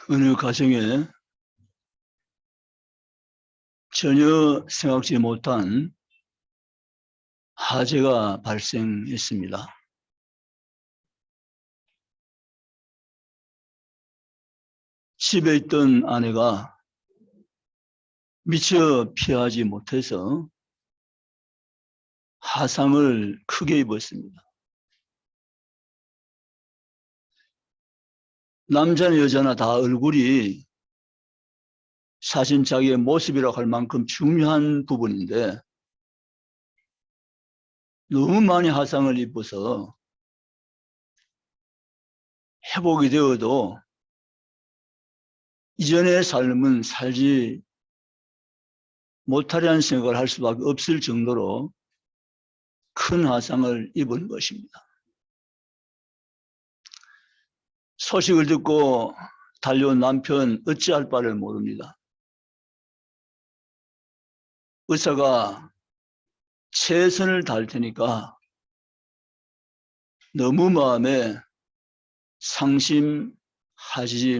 어느 가정에 전혀 생각지 못한 화재가 발생했습니다. 집에 있던 아내가 미처 피하지 못해서 화상을 크게 입었습니다. 남자나 여자나 다 얼굴이 사진 자기의 모습이라고 할 만큼 중요한 부분인데 너무 많이 화상을 입어서 회복이 되어도 이전의 삶은 살지 못하리라는 생각을 할 수밖에 없을 정도로 큰 화상을 입은 것입니다. 소식을 듣고 달려온 남편 어찌할 바를 모릅니다. 의사가 최선을 다할 테니까 너무 마음에 상심하시지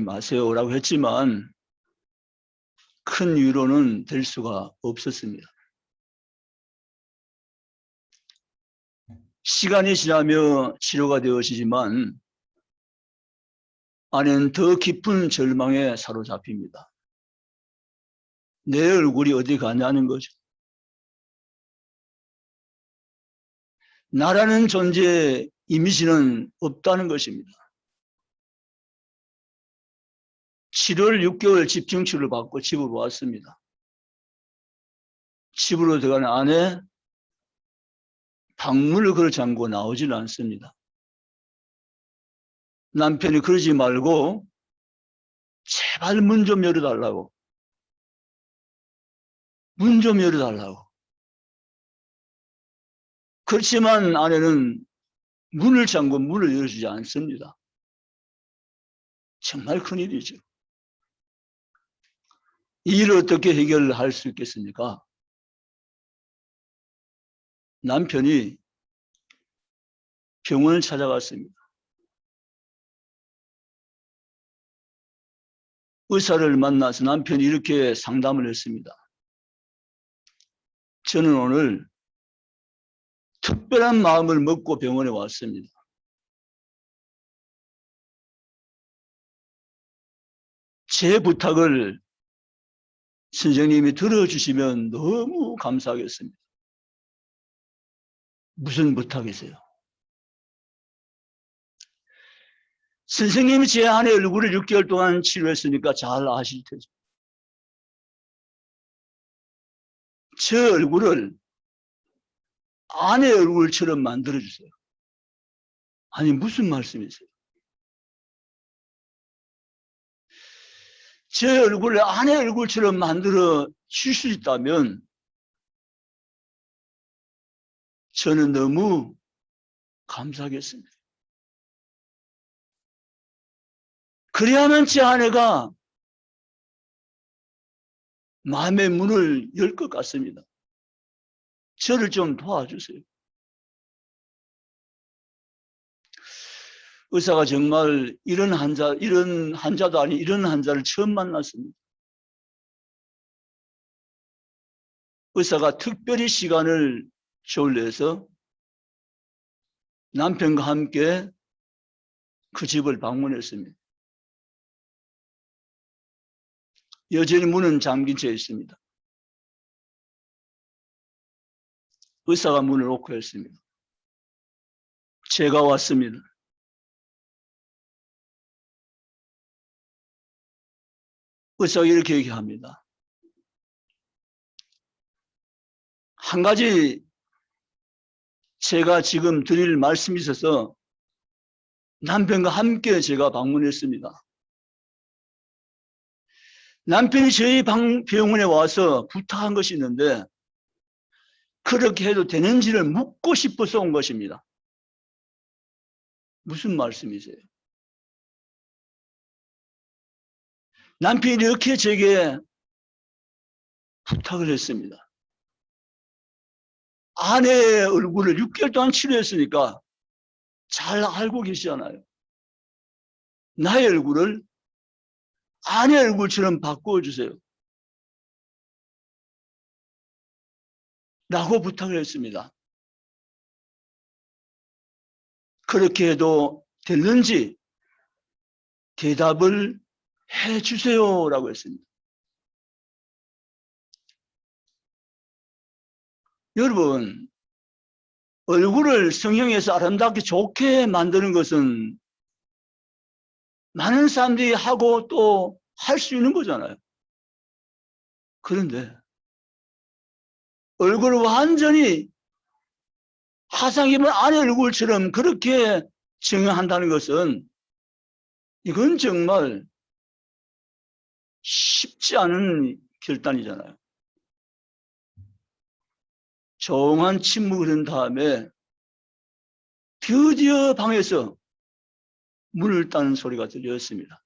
마세요라고 했지만 큰 위로는 될 수가 없었습니다. 시간이 지나며 치료가 되어지지만 아내는 더 깊은 절망에 사로잡힙니다. 내 얼굴이 어디 가냐는 거죠. 나라는 존재의 이미지는 없다는 것입니다. 치료를 6개월 집중치료를 받고 집으로 왔습니다. 집으로 들어가는 아내 방문을 걸어 잠그고 나오질 않습니다. 남편이 그러지 말고 제발 문 좀 열어달라고. 문 좀 열어달라고. 그렇지만 아내는 문을 잠그고 문을 열어주지 않습니다. 정말 큰일이죠. 이 일을 어떻게 해결할 수 있겠습니까? 남편이 병원을 찾아갔습니다. 의사를 만나서 남편이 이렇게 상담을 했습니다. 저는 오늘 특별한 마음을 먹고 병원에 왔습니다. 제 부탁을 선생님이 들어주시면 너무 감사하겠습니다. 무슨 부탁이세요? 선생님이 제 아내 얼굴을 6개월 동안 치료했으니까 잘 아실 테죠. 제 얼굴을 아내 얼굴처럼 만들어주세요. 아니 무슨 말씀이세요? 제 얼굴을 아내 얼굴처럼 만들어 줄 수 있다면 저는 너무 감사하겠습니다. 그래야만 제 아내가 마음의 문을 열 것 같습니다. 저를 좀 도와주세요. 의사가 정말 이런 환자도 아닌 이런 환자를 처음 만났습니다. 의사가 특별히 시간을 조율해서 남편과 함께 그 집을 방문했습니다. 여전히 문은 잠긴 채 있습니다. 의사가 문을 노크했습니다. 제가 왔습니다. 의사가 이렇게 얘기합니다. 한 가지 제가 지금 드릴 말씀이 있어서 남편과 함께 제가 방문했습니다. 남편이 저희 병원에 와서 부탁한 것이 있는데 그렇게 해도 되는지를 묻고 싶어서 온 것입니다. 무슨 말씀이세요? 남편이 이렇게 제게 부탁을 했습니다. 아내의 얼굴을 6개월 동안 치료했으니까 잘 알고 계시잖아요. 나의 얼굴을 아내 얼굴처럼 바꾸어주세요. 라고 부탁을 했습니다. 그렇게 해도 됐는지 대답을 해주세요. 라고 했습니다. 여러분, 얼굴을 성형해서 아름답게 좋게 만드는 것은 많은 사람들이 하고 또 할 수 있는 거잖아요. 그런데 얼굴을 완전히 화상 입은 아내 얼굴처럼 그렇게 정형한다는 것은 이건 정말 쉽지 않은 결단이잖아요. 조용한 침묵을 한 다음에 드디어 방에서 문을 따는 소리가 들렸습니다.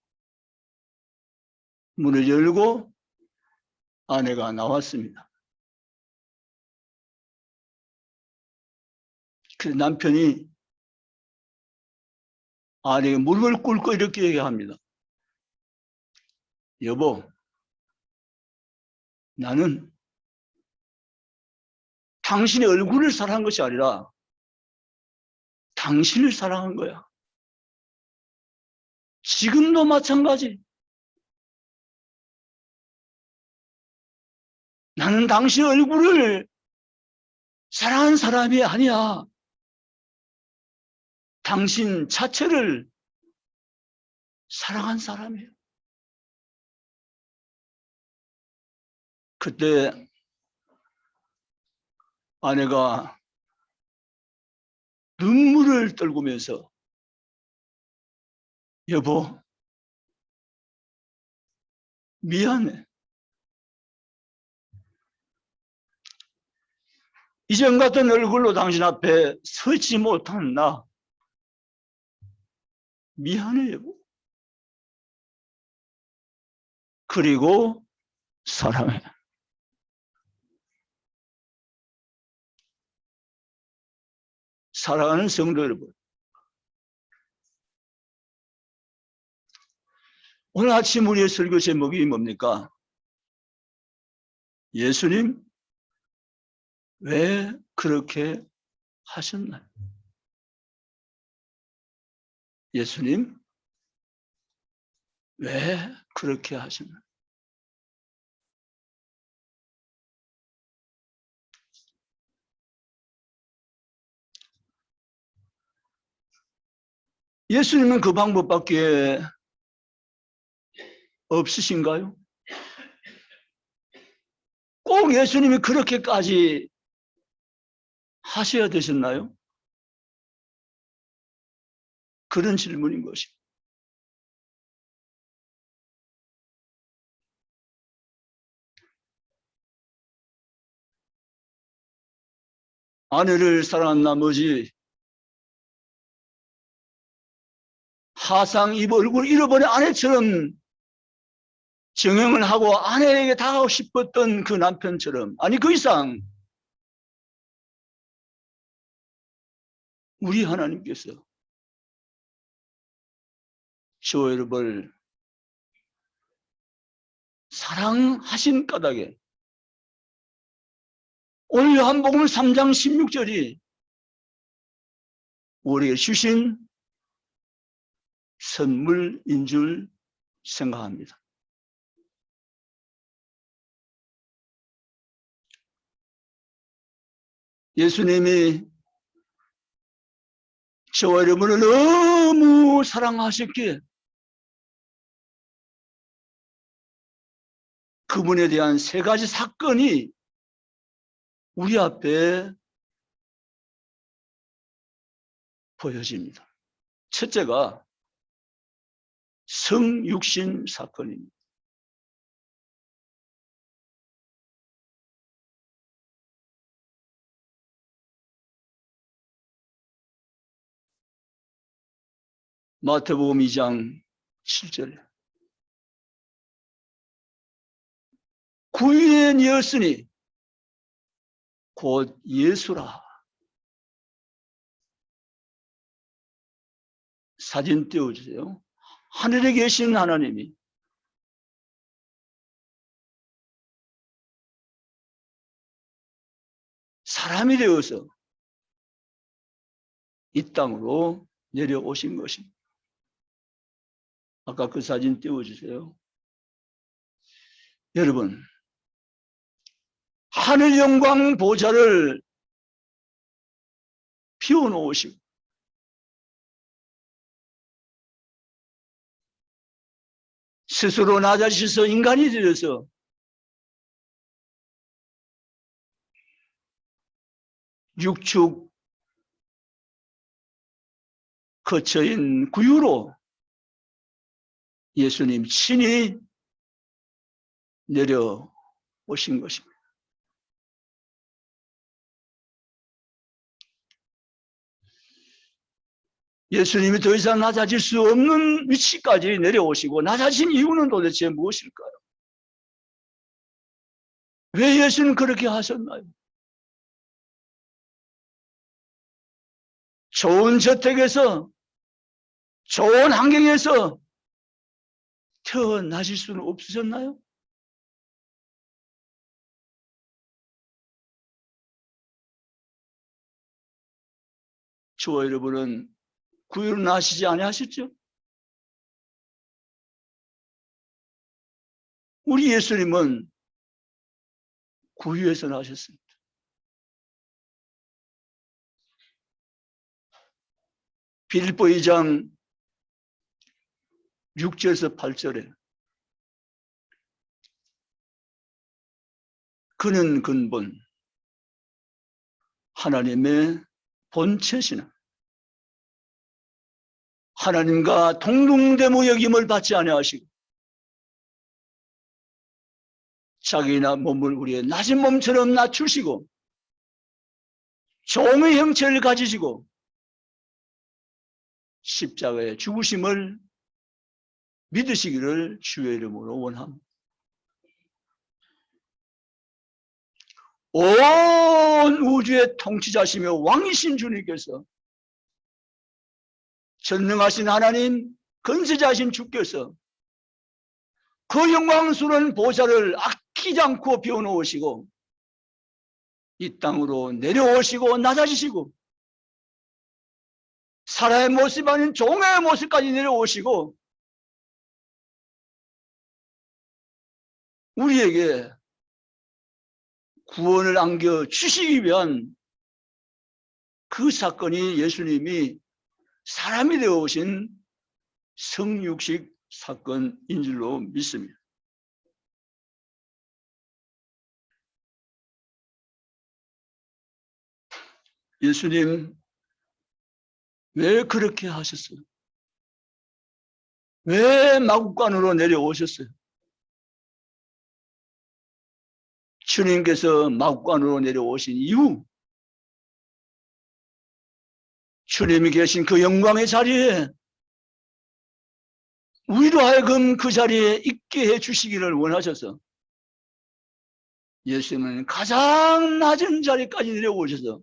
문을 열고 아내가 나왔습니다. 그 남편이 아내에게 무릎을 꿇고 이렇게 얘기합니다. 여보, 나는 당신의 얼굴을 사랑한 것이 아니라 당신을 사랑한 거야. 지금도 마찬가지. 나는 당신의 얼굴을 사랑한 사람이 아니야. 당신 자체를 사랑한 사람이에요. 그때 아내가 눈물을 떨구면서 여보, 미안해. 이전 같은 얼굴로 당신 앞에 서지 못한 나 미안해 여보. 그리고 사랑해. 사랑하는 성도 여러분, 오늘 아침 우리의 설교 제목이 뭡니까? 예수님 왜 그렇게 하셨나요? 예수님 왜 그렇게 하셨나요? 예수님은 그 방법밖에 없으신가요? 꼭 예수님이 그렇게까지 하셔야 되셨나요? 그런 질문인 것입니다. 아내를 사랑한 나머지 하상 입 얼굴 잃어버린 아내처럼 정형을 하고 아내에게 다가가고 싶었던 그 남편처럼, 아니 그 이상 우리 하나님께서 저와 여러분을 사랑하신 까닭에 오늘 요한복음 3장 16절이 우리에게 주신 선물인 줄 생각합니다. 예수님이 저와 여러분을 너무 사랑하셨기에 그분에 대한 세 가지 사건이 우리 앞에 보여집니다. 첫째가 성육신 사건입니다. 마태복음 2장 7절에 구유인이었으니 곧 예수라. 사진 띄워주세요. 하늘에 계신 하나님이 사람이 되어서 이 땅으로 내려오신 것입니다. 아까 그 사진 띄워주세요. 여러분, 하늘 영광 보좌를 피워놓으시고 스스로 낮아지셔서 인간이 되어서 육축 거처인 구유로 예수님 친히 내려오신 것입니다. 예수님이 더 이상 낮아질 수 없는 위치까지 내려오시고 낮아진 이유는 도대체 무엇일까요? 왜 예수는 그렇게 하셨나요? 좋은 저택에서 좋은 환경에서 태어나실 수는 없으셨나요? 저와 여러분은 구유를 나시지 아니하셨죠? 우리 예수님은 구유에서 나셨습니다. 빌립보 2장 6절에서 8절에 그는 근본 하나님의 본체시나 하나님과 동등되무 여김을 받지 아니하시고 자기나 몸을 우리의 낮은 몸처럼 낮추시고 종의 형체를 가지시고 십자가의 죽으심을 믿으시기를 주의 이름으로 원합니다. 온 우주의 통치자시며 왕이신 주님께서 전능하신 하나님 건세자신 주께서 그 영광스러운 보좌를 아끼지 않고 비워놓으시고 이 땅으로 내려오시고 낮아지시고 사람의 모습 아닌 종의 모습까지 내려오시고 우리에게 구원을 안겨주시기 위한 그 사건이 예수님이 사람이 되어 오신 성육식 사건인 줄로 믿습니다. 예수님 왜 그렇게 하셨어요? 왜 마국간으로 내려오셨어요? 주님께서 마국간으로 내려오신 이유, 주님이 계신 그 영광의 자리에 우리로 하여금 그 자리에 있게 해주시기를 원하셔서 예수님은 가장 낮은 자리까지 내려오셔서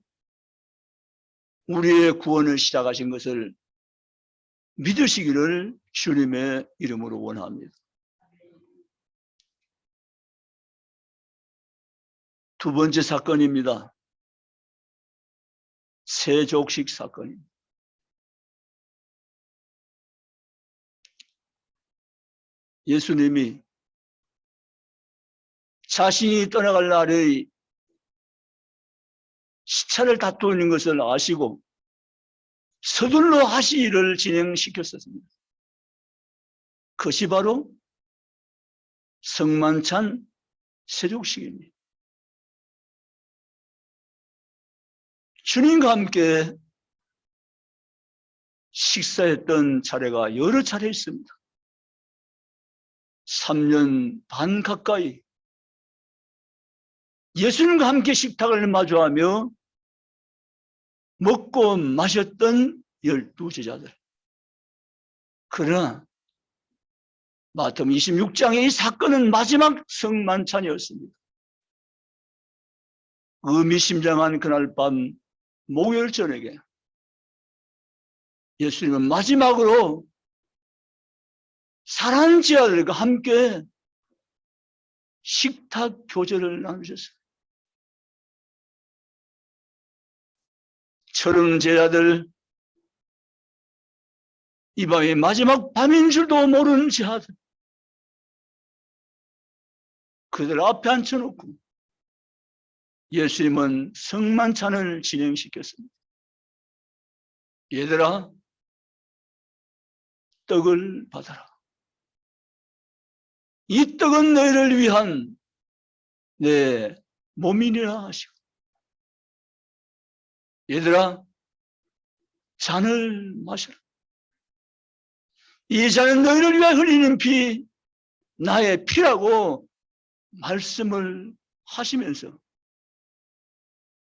우리의 구원을 시작하신 것을 믿으시기를 주님의 이름으로 원합니다. 두 번째 사건입니다. 세족식 사건입니다. 예수님이 자신이 떠나갈 날의 시차를 다투는 것을 아시고 서둘러 하시기를 진행시켰습니다. 그것이 바로 성만찬 세족식입니다. 주님과 함께 식사했던 차례가 여러 차례 있습니다. 3년 반 가까이 예수님과 함께 식탁을 마주하며 먹고 마셨던 12제자들. 그러나 마태복음 26장의 이 사건은 마지막 성만찬이었습니다. 의미심장한 그날 밤 목요일 저녁에 예수님은 마지막으로 사랑하는 제자들과 함께 식탁 교제를 나누셨어요. 철없는 제자들, 이 밤이 마지막 밤인 줄도 모르는 제자들, 그들 앞에 앉혀놓고 예수님은 성만찬을 진행시켰습니다. 얘들아, 떡을 받아라. 이 떡은 너희를 위한 내 몸이니라 하시고, 얘들아, 잔을 마셔라. 이 잔은 너희를 위하여 흘리는 피, 나의 피라고 말씀을 하시면서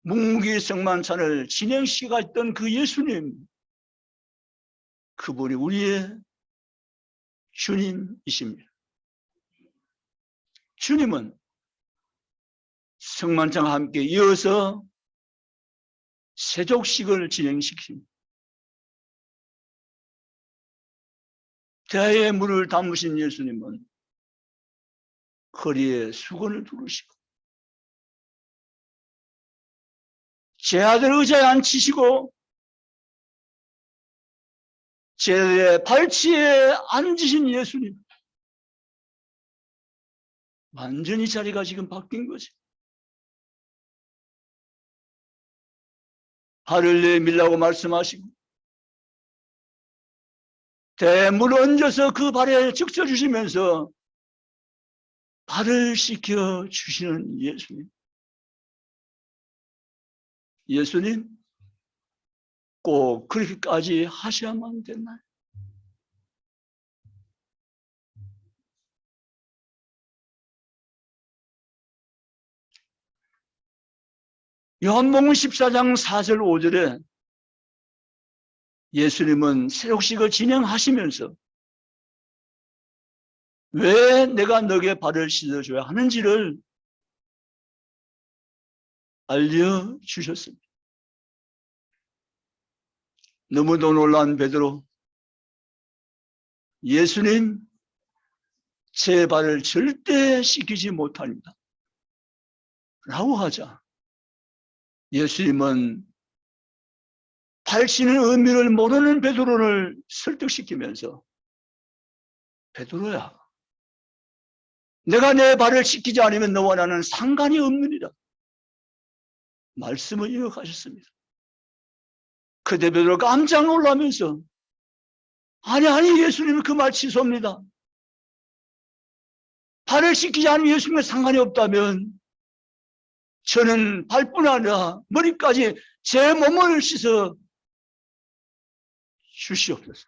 묵묵히 성만찬을 진행시키고 있던 그 예수님, 그분이 우리의 주님이십니다. 주님은 성만찬과 함께 이어서 세족식을 진행시킵니다. 대야에 물을 담으신 예수님은 허리에 수건을 두르시고 제자들 의자에 앉히시고 제자들의 발치에 앉으신 예수님, 완전히 자리가 지금 바뀐 거지. 발을 내밀라고 말씀하시고 대물을 얹어서 그 발에 적셔주시면서 발을 씻겨주시는 예수님. 예수님, 꼭 그렇게까지 하셔야만 됐나요? 요한복음 14장 4절 5절에 예수님은 세족식을 진행하시면서 왜 내가 너에게 발을 씻어줘야 하는지를 알려주셨습니다. 너무도 놀란 베드로, 예수님, 제 발을 절대 씻기지 못합니다 라고 하자 예수님은 발 씻는 의미를 모르는 베드로를 설득시키면서, 베드로야, 내가 내 발을 씻기지 않으면 너와 나는 상관이 없느니라 말씀을 이어가셨습니다. 그때 베드로가 깜짝 놀라면서 아니 예수님은 그 말 취소합니다. 발을 씻기지 않으면 예수님과 상관이 없다면 저는 발뿐 아니라 머리까지 제 몸을 씻어 주시옵소서.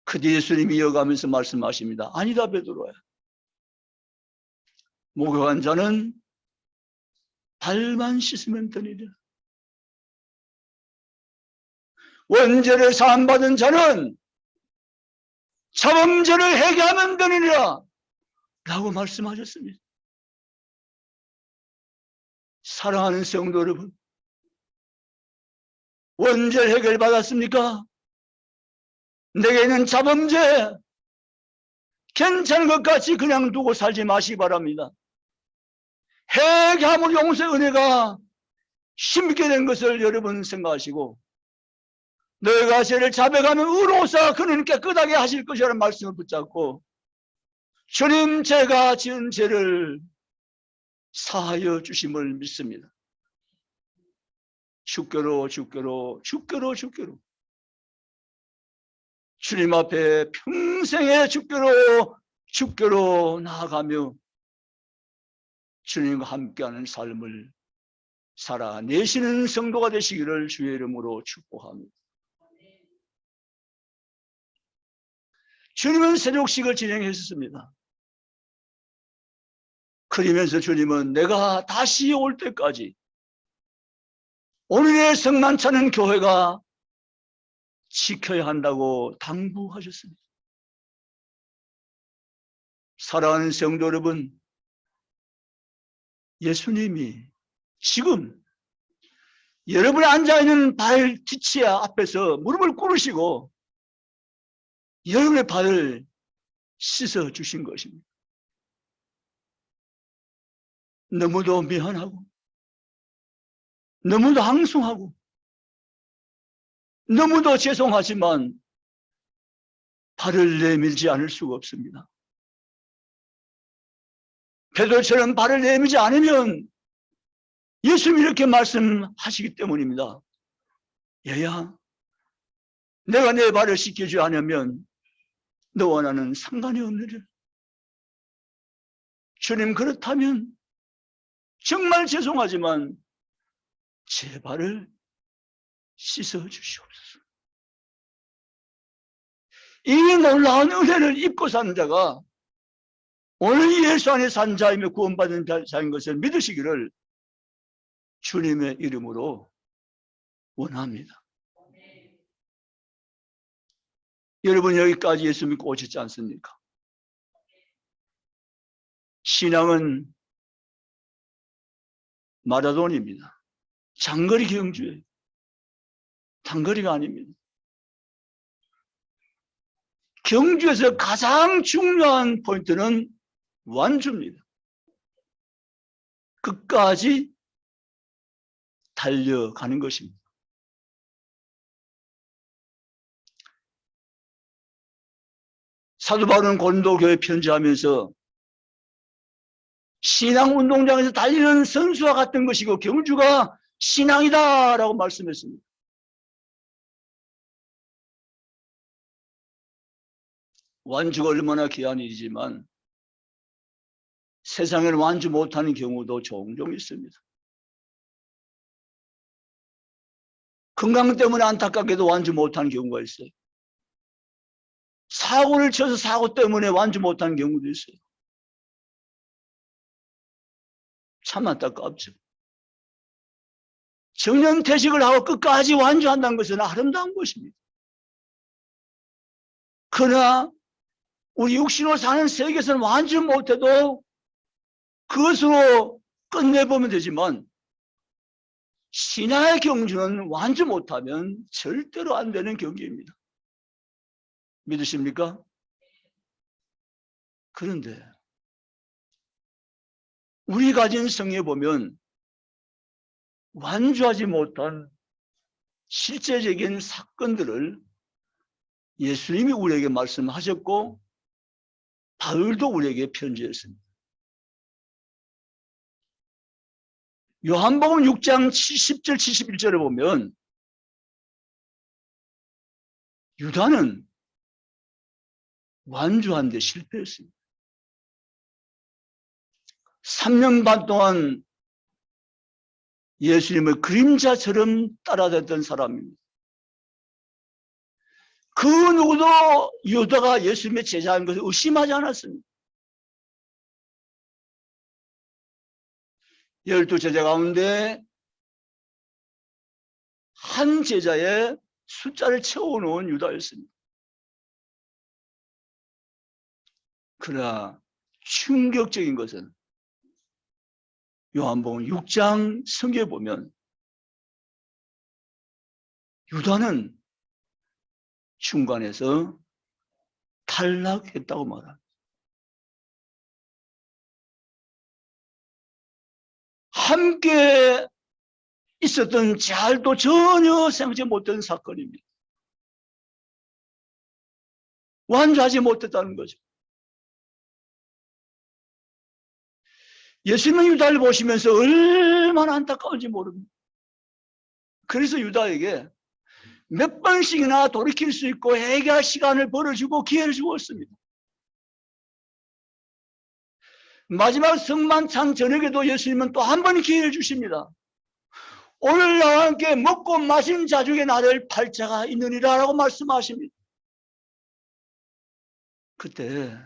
그때 예수님이 이어가면서 말씀하십니다. 아니다 베드로야, 목욕한 자는 발만 씻으면 되니라. 원죄를 사함받은 자는 자범죄를 해결하면 되느니라 라고 말씀하셨습니다. 사랑하는 성도 여러분, 원죄 해결 받았습니까? 내게 있는 자범죄 괜찮은 것 같이 그냥 두고 살지 마시기 바랍니다. 회개함으로 용서의 은혜가 힘있게 된 것을 여러분 생각하시고, 너희가 죄를 자백하면 의로우사 그는 깨끗하게 하실 것이라는 말씀을 붙잡고 주님, 제가 지은 죄를 사하여 주심을 믿습니다. 주께로 주님 앞에 평생의 주께로 나아가며 주님과 함께하는 삶을 살아내시는 성도가 되시기를 주의 이름으로 축복합니다. 주님은 세족식을 진행했습니다. 그러면서 주님은 내가 다시 올 때까지 오늘의 성만찬은 교회가 지켜야 한다고 당부하셨습니다. 사랑하는 성도 여러분, 예수님이 지금 여러분이 앉아있는 발 뒤치 앞에서 무릎을 꿇으시고 여러분의 발을 씻어 주신 것입니다. 너무도 미안하고 너무도 항송하고 너무도 죄송하지만 발을 내밀지 않을 수가 없습니다. 베드로처럼 발을 내밀지 않으면 예수님이 이렇게 말씀하시기 때문입니다. 얘야, 내가 내 발을 씻겨주지 않으면 너와 나는 상관이 없느니라. 주님, 그렇다면 정말 죄송하지만 제 발을 씻어 주시옵소서. 이 놀라운 은혜를 입고 산 자가 오늘 예수 안에 산 자이며 구원받은 자인 것을 믿으시기를 주님의 이름으로 원합니다. 여러분, 여기까지 예수 믿고 오셨지 않습니까? 신앙은 마라톤입니다. 장거리 경주예요. 단거리가 아닙니다. 경주에서 가장 중요한 포인트는 완주입니다. 끝까지 달려가는 것입니다. 사도 바울은 고린도교회 편지하면서 신앙 운동장에서 달리는 선수와 같은 것이고 경주가 신앙이다라고 말씀했습니다. 완주가 얼마나 귀한 일이지만 세상에는 완주 못하는 경우도 종종 있습니다. 건강 때문에 안타깝게도 완주 못하는 경우가 있어요. 사고를 쳐서 사고 때문에 완주 못하는 경우도 있어요. 참 안타깝죠. 정년퇴직을 하고 끝까지 완주한다는 것은 아름다운 것입니다. 그러나 우리 육신으로 사는 세계에서는 완주 못해도 그것으로 끝내보면 되지만 신앙의 경주는 완주 못하면 절대로 안 되는 경기입니다. 믿으십니까? 그런데 우리 가진 성에 보면 완주하지 못한 실제적인 사건들을 예수님이 우리에게 말씀하셨고 바울도 우리에게 편지했습니다. 요한복음 6장 10절 71절에 보면 유다는 완주한 데 실패했습니다. 3년 반 동안 예수님의 그림자처럼 따라다녔던 사람입니다. 그 누구도 유다가 예수님의 제자인 것을 의심하지 않았습니다. 12제자 가운데 한 제자의 숫자를 채워놓은 유다였습니다. 그러나 충격적인 것은 요한복음 6장 성경에 보면 유다는 중간에서 탈락했다고 말합니다. 함께 있었던 자알도 전혀 생각지 못한 사건입니다. 완주하지 못했다는 거죠. 예수님은 유다를 보시면서 얼마나 안타까운지 모릅니다. 그래서 유다에게 몇 번씩이나 돌이킬 수 있고 회개할 시간을 벌어주고 기회를 주었습니다. 마지막 성만찬 저녁에도 예수님은 또 한 번 기회를 주십니다. 오늘 나와 함께 먹고 마신 자 중에 나를 팔 자가 있느니라 라고 말씀하십니다. 그때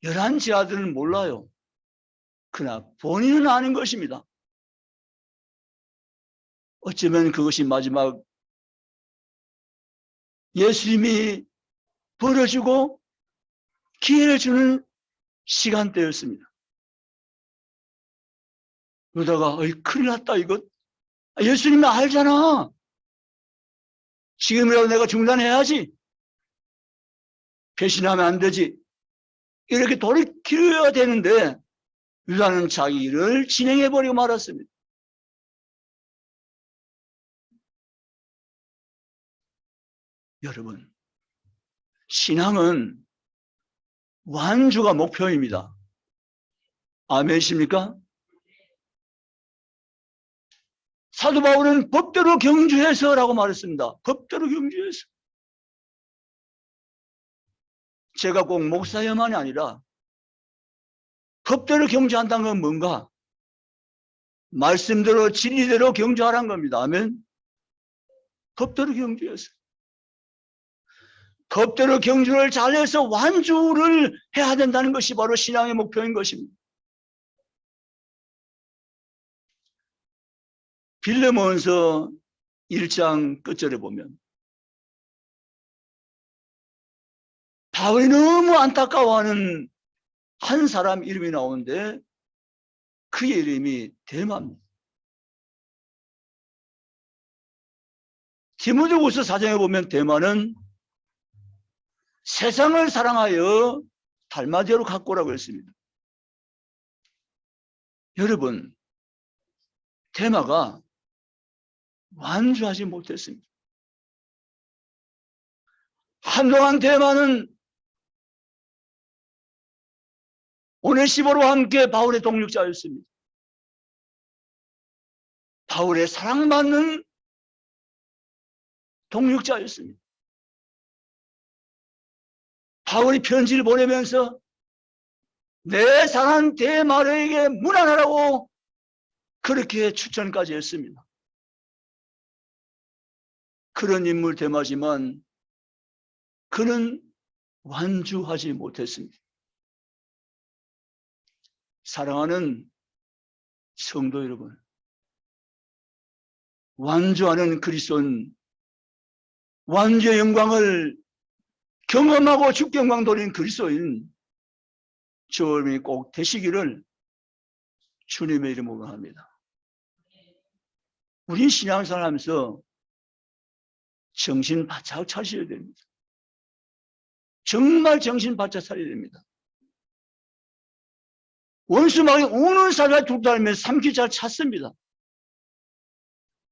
11 아들은 몰라요. 그러나 본인은 아는 것입니다. 어쩌면 그것이 마지막 예수님이 벌어주고 기회를 주는 시간대였습니다. 그러다가 큰일 났다 이것. 예수님이 알잖아. 지금이라도 내가 중단해야지. 배신하면 안 되지. 이렇게 돌이켜야 되는데 유다는 자기 일을 진행해버리고 말았습니다. 여러분, 신앙은 완주가 목표입니다. 아멘이십니까? 사도 바울은 법대로 경주해서라고 말했습니다. 법대로 경주해서. 제가 꼭 목사야만이 아니라 법대로 경주한다는 건 뭔가? 말씀대로 진리대로 경주하라는 겁니다. 아멘. 법대로 경주해서. 법대로 경주를 잘해서 완주를 해야 된다는 것이 바로 신앙의 목표인 것입니다. 빌레몬서 1장 끝절에 보면 바울이 너무 안타까워하는 한 사람 이름이 나오는데 그의 이름이 데마입니다. 디모데후서 4장에 보면 데마는 세상을 사랑하여 달마디아로 갖고 오라고 했습니다. 여러분, 데마가 완주하지 못했습니다. 한동안 데마는 오네시모로와 함께 바울의 동력자였습니다. 바울의 사랑받는 동력자였습니다. 바울이 편지를 보내면서 내 사랑 데마에게 문안하라고 그렇게 추천까지 했습니다. 그런 인물 데마지만 그는 완주하지 못했습니다. 사랑하는 성도 여러분, 완주하는 그리스도는 완주의 영광을 경험하고 주께 영광 돌린 그리스도인 주님이 꼭 되시기를 주님의 이름으로 합니다. 우리 신앙생활 하면서 정신 바짝 차셔야 됩니다. 정말 정신 바짝 차려야 됩니다. 원수막이 우는 사람이 두고 다니면 삼키 잘 찾습니다.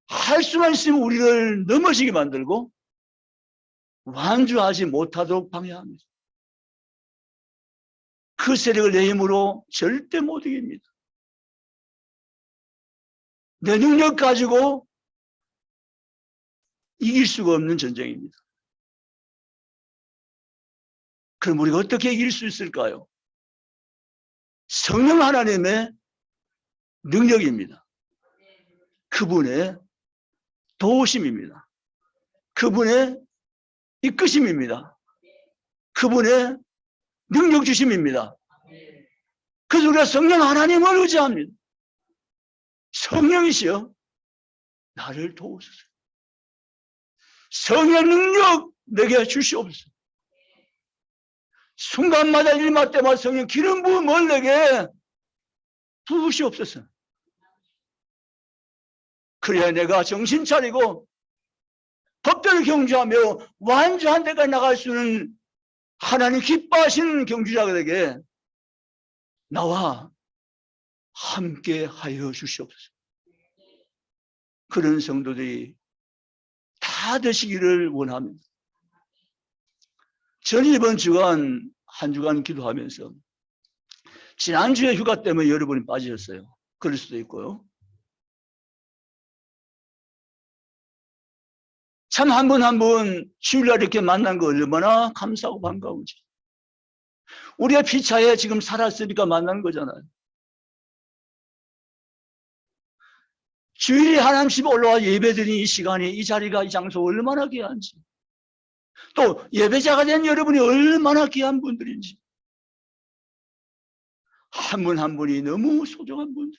할 수만 있으면 우리를 넘어지게 만들고 완주하지 못하도록 방해합니다. 그 세력을 내 힘으로 절대 못 이깁니다. 내 능력 가지고 이길 수가 없는 전쟁입니다. 그럼 우리가 어떻게 이길 수 있을까요? 성령 하나님의 능력입니다. 그분의 도우심입니다. 그분의 이끄심입니다. 그분의 능력 주심입니다. 그래서 우리가 성령 하나님을 의지합니다. 성령이시여 나를 도우소서. 성령의 능력 내게 주시옵소서. 순간마다 일마 때마다 성령 기름 부음을 내게 부으시옵소서. 그래야 내가 정신 차리고 법대로 경주하며 완주한 데까지 나갈 수 있는 하나님 기뻐하시는 경주자가 되게 나와 함께 하여 주시옵소서. 그런 성도들이 다 되시기를 원합니다. 저는 이번 주간 한 주간 기도하면서 지난주에 휴가 때문에 여러분이 빠지셨어요. 그럴 수도 있고요. 참 한 번 한 번 주일날 이렇게 만난 거 얼마나 감사하고 반가운지. 우리가 피차에 지금 살았으니까 만난 거잖아요. 주일에 하나님씩 올라와 예배드린 이 시간이 이 자리가 이 장소 얼마나 귀한지. 또 예배자가 된 여러분이 얼마나 귀한 분들인지. 한 분 한 분이 너무 소중한 분들.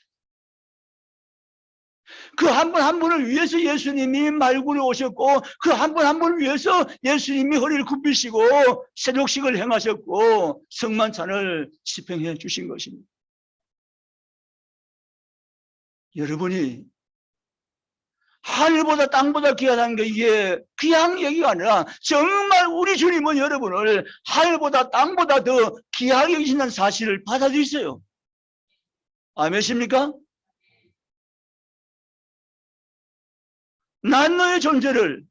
그 한 분 한 분을 위해서 예수님이 말구에 오셨고 그 한 분 한 분을 위해서 예수님이 허리를 굽히시고 새벽식을 행하셨고 성만찬을 집행해 주신 것입니다. 여러분이 하늘보다 땅보다 귀하다는 게 이게 귀한 얘기가 아니라 정말 우리 주님은 여러분을 하늘보다 땅보다 더 귀하게 여기신다는 사실을 받아들이세요. 아멘입니까? 난 너의 존재를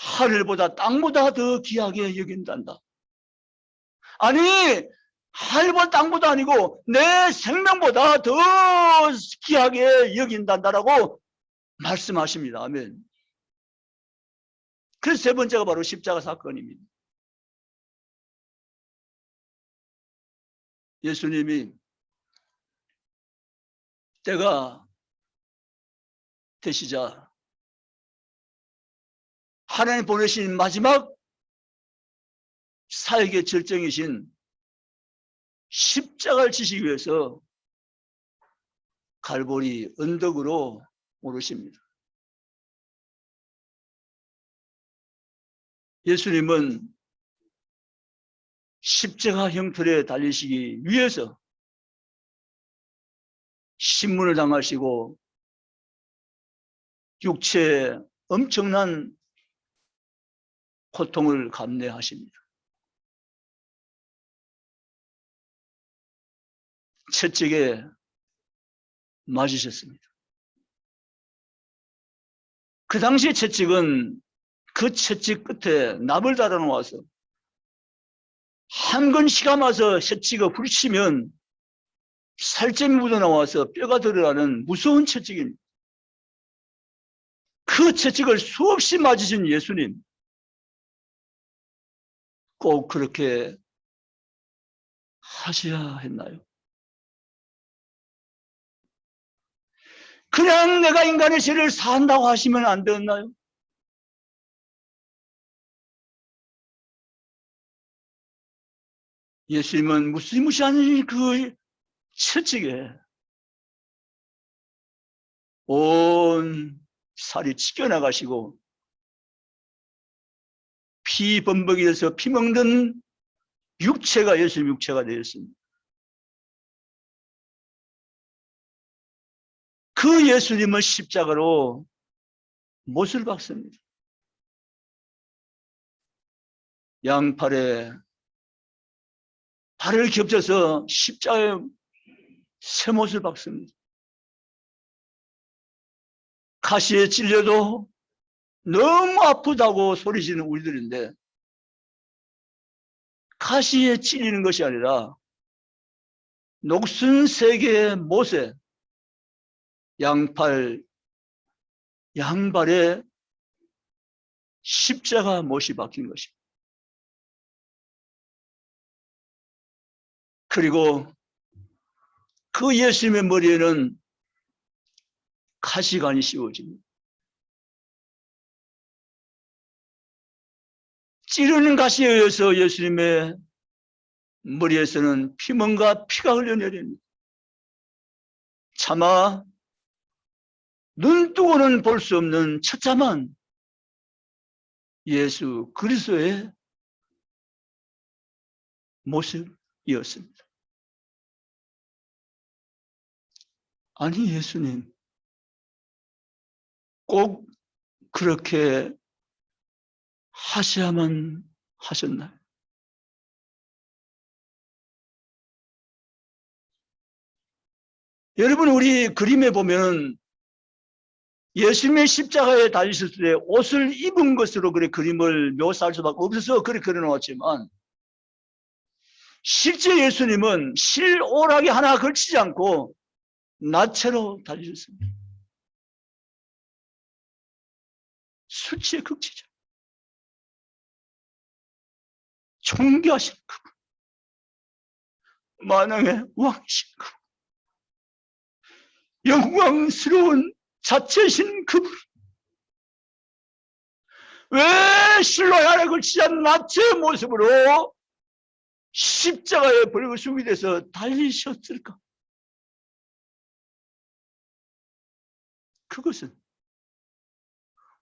하늘보다 땅보다 더 귀하게 여긴단다. 아니, 하늘보다 땅보다 아니고 내 생명보다 더 귀하게 여긴단다라고 말씀하십니다. 아멘. 그래서 세 번째가 바로 십자가 사건입니다. 예수님이 때가 되시자 하나님 보내신 마지막 사역의 절정이신 십자가를 지시기 위해서 갈보리 언덕으로 오르십니다. 예수님은 십자가 형틀에 달리시기 위해서 신문을 당하시고 육체에 엄청난 고통을 감내하십니다. 채찍에 맞으셨습니다. 그 당시 채찍은 그 채찍 끝에 납을 달아 놓아서 한 건 씨가 마서 채찍을 부딪히면 살점이 묻어나와서 뼈가 들어가는 무서운 채찍입니다. 그 채찍을 수없이 맞으신 예수님, 꼭 그렇게 하셔야 했나요? 그냥 내가 인간의 죄를 산다고 하시면 안 되었나요? 예수님은 무시무시한 그 채찍에 온 살이 찢겨나가시고 피 범벅이 돼서 피 먹는 육체가 예수님 육체가 되었습니다. 그 예수님을 십자가로 못을 박습니다. 양팔에 발을 겹쳐서 십자가에 쇠못을 박습니다. 가시에 찔려도 너무 아프다고 소리지는 우리들인데 가시에 찔리는 것이 아니라 녹슨 세 개의 못에 양발에 십자가 못이 박힌 것입니다. 그리고 그 예수님의 머리에는 가시관이 씌워집니다. 찌르는 가시에 의해서 예수님의 머리에서는 피멍과 피가 흘러내립니다. 차마 눈 뜨고는 볼 수 없는 처참한 예수 그리스도의 모습이었습니다. 아니, 예수님 꼭 그렇게 하셔야만 하셨나요? 여러분, 우리 그림에 보면 예수님의 십자가에 달리셨을 때 옷을 입은 것으로 그래 그림을 묘사할 수밖에 없어서 그렇게 그려놓았지만 실제 예수님은 실오락이 하나 걸치지 않고 나체로 달리셨습니다. 수치의 극치죠. 존귀하신 그분, 만왕의 왕이신 그분, 영광스러운 자체신 그분, 왜 실로에 하나 걸치지 않은 나체의 모습으로 십자가에 벌거숭이 돼서 달리셨을까? 그것은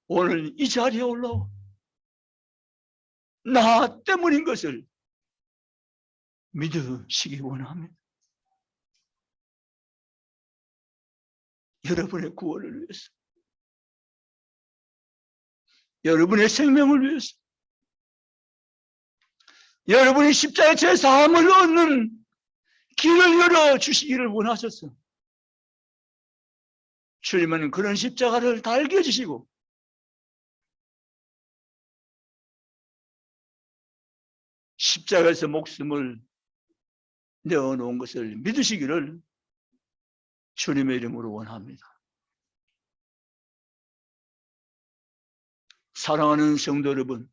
오늘 이 자리에 올라오 나 때문인 것을 믿으시기 원합니다. 여러분의 구원을 위해서, 여러분의 생명을 위해서, 여러분이 십자가의 제사함을 얻는 길을 열어주시기를 원하셨어. 주님은 그런 십자가를 달게 해주시고 십자가에서 목숨을 내어놓은 것을 믿으시기를 주님의 이름으로 원합니다. 사랑하는 성도 여러분,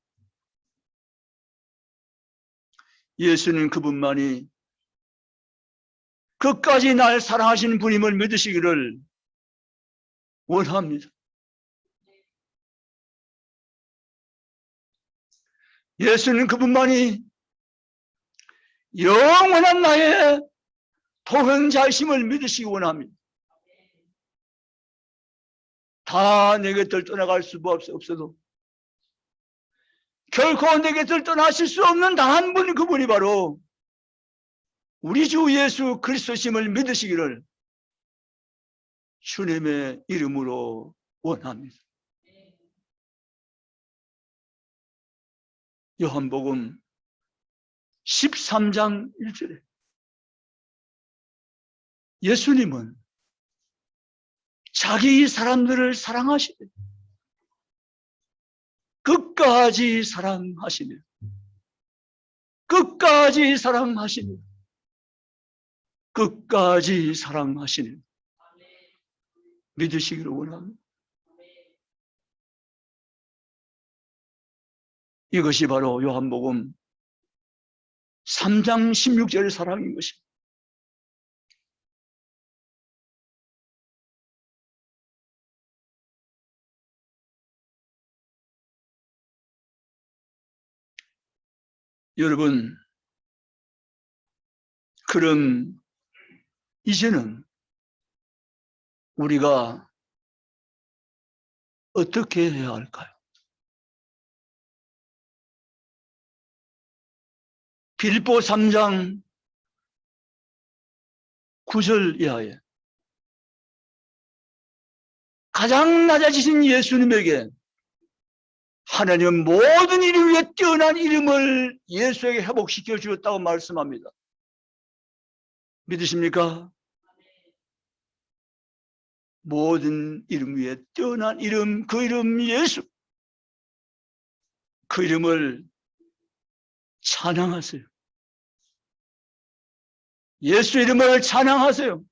예수님 그분만이 끝까지 날 사랑하시는 분임을 믿으시기를 원합니다. 예수님 그분만이 영원한 나의 동행자이심을 믿으시기 원합니다. 다 내 곁을 떠나갈 수 없어도 결코 내 곁을 떠나실 수 없는 단 한 분, 그분이 바로 우리 주 예수 그리스도심을 믿으시기를 주님의 이름으로 원합니다. 요한복음 13장 1절에 예수님은 자기 사람들을 사랑하시되 끝까지 사랑하시며 끝까지 사랑하시며 끝까지 사랑하시며 믿으시기를 원합니다. 이것이 바로 요한복음 3장 16절의 사랑인 것입니다. 여러분, 그럼 이제는 우리가 어떻게 해야 할까요? 빌립보 3장 9절 이하에 가장 낮아지신 예수님에게 하나님은 모든 이름 위에 뛰어난 이름을 예수에게 회복시켜 주었다고 말씀합니다. 믿으십니까? 모든 이름 위에 뛰어난 이름, 그 이름 예수, 그 이름을 찬양하세요. 예수 이름을 찬양하세요.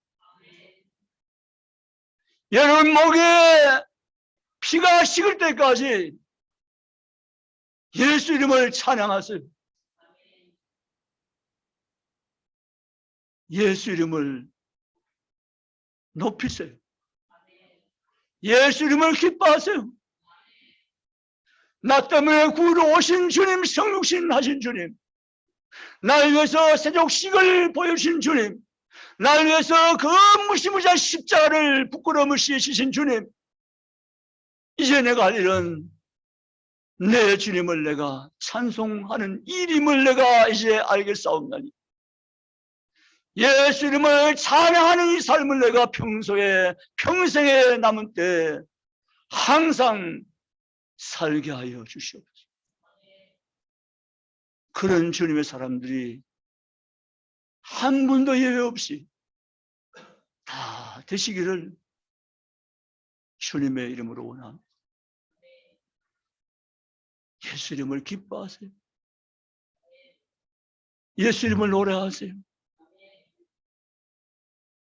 여러분 목에 피가 식을 때까지 예수 이름을 찬양하세요. 예수 이름을 높이세요. 예수 이름을 기뻐하세요. 나 때문에 구로 오신 주님, 성육신 하신 주님, 날 위해서 세족식을 보여주신 주님, 날 위해서 그 무시무시한 십자가를 부끄러움 없이 지신 주님, 이제 내가 할 일은 내 주님을 내가 찬송하는 일임을 내가 이제 알겠사옵나니 예수 이름을 찬양하는 이 삶을 내가 평생에 남은 때 항상 살게 하여 주시옵소서. 그런 주님의 사람들이 한 분도 예외 없이 다 되시기를 주님의 이름으로 원합니다. 예수 이름을 기뻐하세요. 예수 이름을 노래하세요.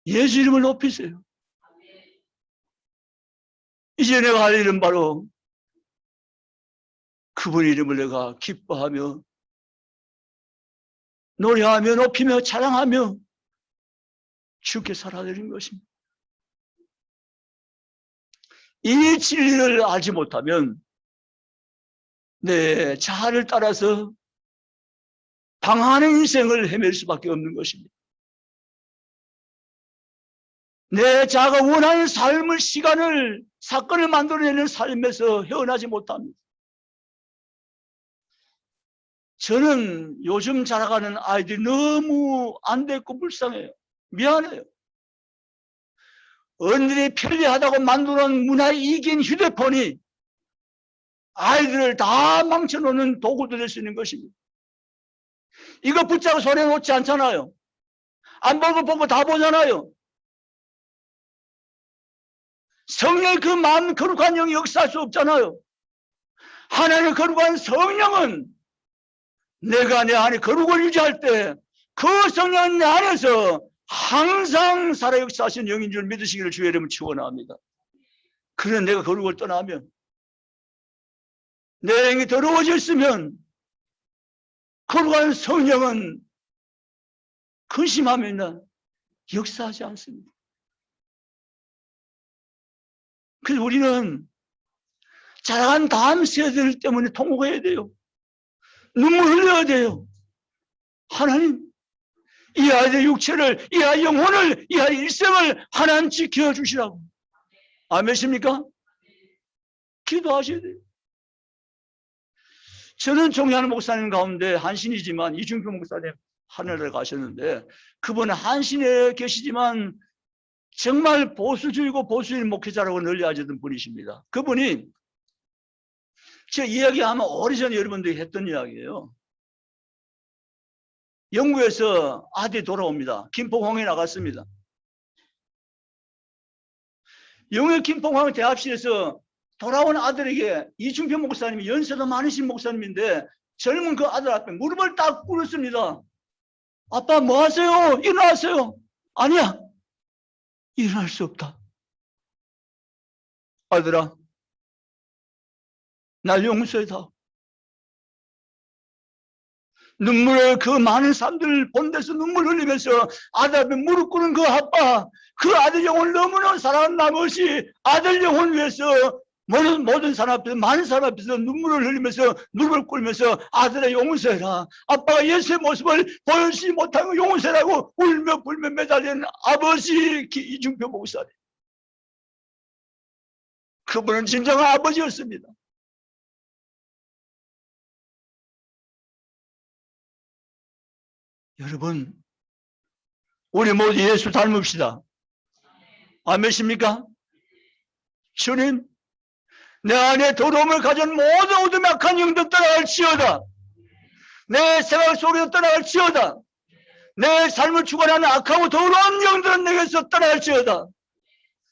예수 이름을 높이세요. 이제 내가 할 일은 바로 그분 이름을 내가 기뻐하며 노래하며 높이며 찬양하며 주께 살아드린 것입니다. 이 진리를 알지 못하면 내 자아를 따라서 방황하는 인생을 헤맬 수밖에 없는 것입니다. 내 자아가 원하는 삶을, 시간을, 사건을 만들어내는 삶에서 헤어나지 못합니다. 저는 요즘 자라가는 아이들이 너무 안 됐고 불쌍해요. 미안해요. 어른들이 편리하다고 만들어놓은 문화의 이기인 휴대폰이 아이들을 다 망쳐놓는 도구도 될 수 있는 것입니다. 이거 붙잡고 손에 놓지 않잖아요. 안 보고 다 보잖아요. 성령의 그 마음 거룩한 영이 역사할 수 없잖아요. 하나님의 거룩한 성령은 내가 내 안에 거룩을 유지할 때 그 성령 내 안에서 항상 살아 역사하신 영인 줄 믿으시기를 주의 이름으로 축원합니다. 그런 내가 거룩을 떠나면, 내 영이 더러워졌으면 거룩한 성령은 근심하면 역사하지 않습니다. 그래서 우리는 자라간 다음 세대들 때문에 통곡해야 돼요. 눈물 흘려야 돼요. 하나님, 이 아이의 육체를, 이 아이의 영혼을, 이 아이의 일생을 하나님 지켜주시라고. 아멘입니까? 기도하셔야 돼요. 저는 존경하는 목사님 가운데 한신이지만 이중표 목사님 하늘에 가셨는데, 그분은 한신에 계시지만 정말 보수주의고 보수인 목회자라고 널리 알려진 분이십니다. 그분이 제 이야기 아마 오래전에 여러분들이 했던 이야기예요. 영국에서 아들이 돌아옵니다. 김포공항에 나갔습니다. 영국 김포공항 대합실에서 돌아온 아들에게 이중표 목사님이 연세도 많으신 목사님인데 젊은 그 아들 앞에 무릎을 딱 꿇었습니다. 아빠 뭐 하세요? 일어나세요. 아니야, 일어날 수 없다. 아들아, 날 용서해다. 눈물을, 그 많은 사람들 본 데서 눈물 흘리면서 아들 앞에 무릎 꿇은 그 아빠, 그 아들 영혼을 너무나 사랑하는 나머지 아들 영혼을 위해서 모든 사람 앞에서, 많은 사람 앞에서 눈물을 흘리면서 무릎을 꿇으면서 아들아 용서해라. 아빠가 예수의 모습을 보여주지 못한 거 용서해라고 울며 불며 매달리는 아버지 이중표 목사님. 그분은 진정한 아버지였습니다. 여러분, 우리 모두 예수 닮읍시다. 아멘입니까? 주님, 내 안에 더러움을 가진 모든 어둠의 악한 영들 떠나갈지어다. 내 생각 속에서 떠나갈지어다. 내 삶을 주관하는 악하고 더러운 영들은 내게서 떠나갈지어다.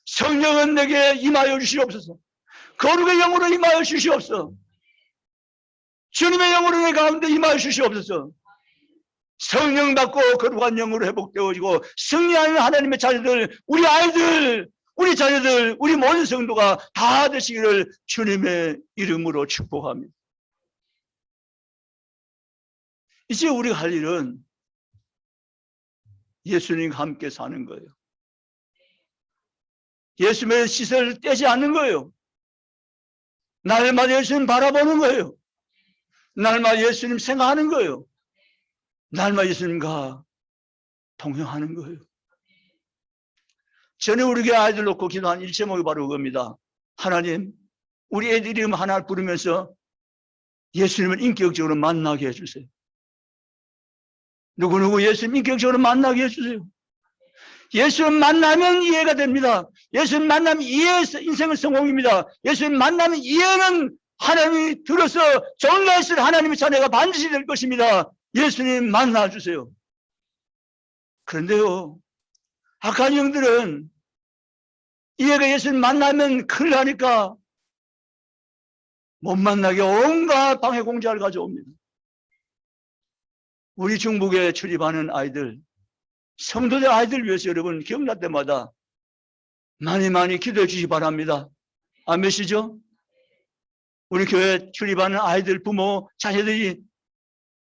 성령은 내게 임하여 주시옵소서. 거룩의 영으로 임하여 주시옵소서. 주님의 영으로 내 가운데 임하여 주시옵소서. 성령 받고 거룩한 영으로 회복되어지고 승리하는 하나님의 자녀들, 우리 아이들, 우리 자녀들, 우리 모든 성도가 다 되시기를 주님의 이름으로 축복합니다. 이제 우리가 할 일은 예수님과 함께 사는 거예요. 예수님의 시선을 떼지 않는 거예요. 날마다 예수님 바라보는 거예요. 날마다 예수님 생각하는 거예요. 날마다 예수님과 동행하는 거예요. 전에 우리 교회 아이들 놓고 기도한 일제목이 바로 그겁니다. 하나님, 우리 애들 이름 하나 부르면서 예수님을 인격적으로 만나게 해주세요. 누구누구 예수님 인격적으로 만나게 해주세요. 예수님 만나면 이해가 됩니다. 예수님 만나면 이해해서 인생은 성공입니다. 예수님 만나면 이해는 하나님이 들어서 정말실 하나님의 자녀가 반드시 될 것입니다. 예수님 만나주세요. 그런데요, 악한 영들은 이해가 예수님 만나면 큰일 나니까 못 만나게 온갖 방해 공작을 가져옵니다. 우리 중북에 출입하는 아이들, 성도들 아이들 위해서 여러분 기억날 때마다 많이 기도해 주시기 바랍니다. 아멘이시죠? 우리 교회 출입하는 아이들, 부모, 자녀들이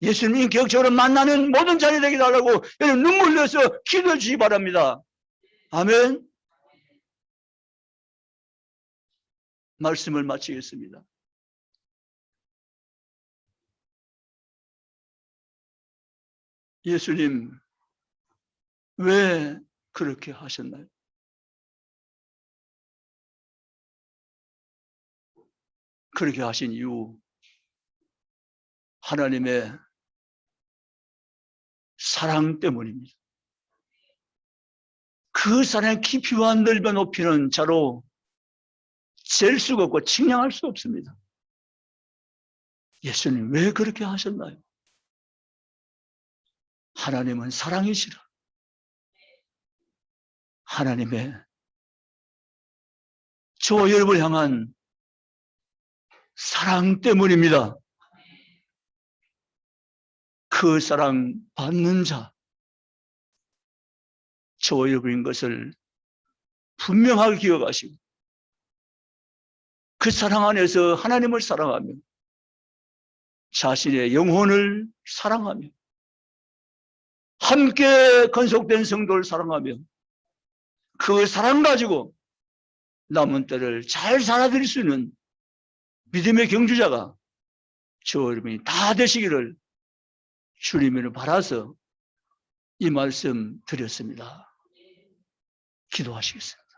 예수님 인격적으로 만나는 모든 자녀 되게 달라고 여러분 눈물 흘려서 기도해 주시기 바랍니다. 아멘. 말씀을 마치겠습니다. 예수님 왜 그렇게 하셨나요? 그렇게 하신 이유, 하나님의 사랑 때문입니다. 그 사랑의 깊이와 넓어 높이는 자로 잴 수가 없고 측량할 수 없습니다. 예수님 왜 그렇게 하셨나요? 하나님은 사랑이시라. 하나님의 저와 여러분을 향한 사랑 때문입니다. 그 사랑 받는 자, 저와 여러분인 것을 분명하게 기억하시고 그 사랑 안에서 하나님을 사랑하며 자신의 영혼을 사랑하며 함께 건속된 성도를 사랑하며 그 사랑 가지고 남은 때를 잘 살아드릴 수 있는 믿음의 경주자가 저와 여러분이 다 되시기를 주님을 바라서 이 말씀 드렸습니다. 기도하시겠습니다.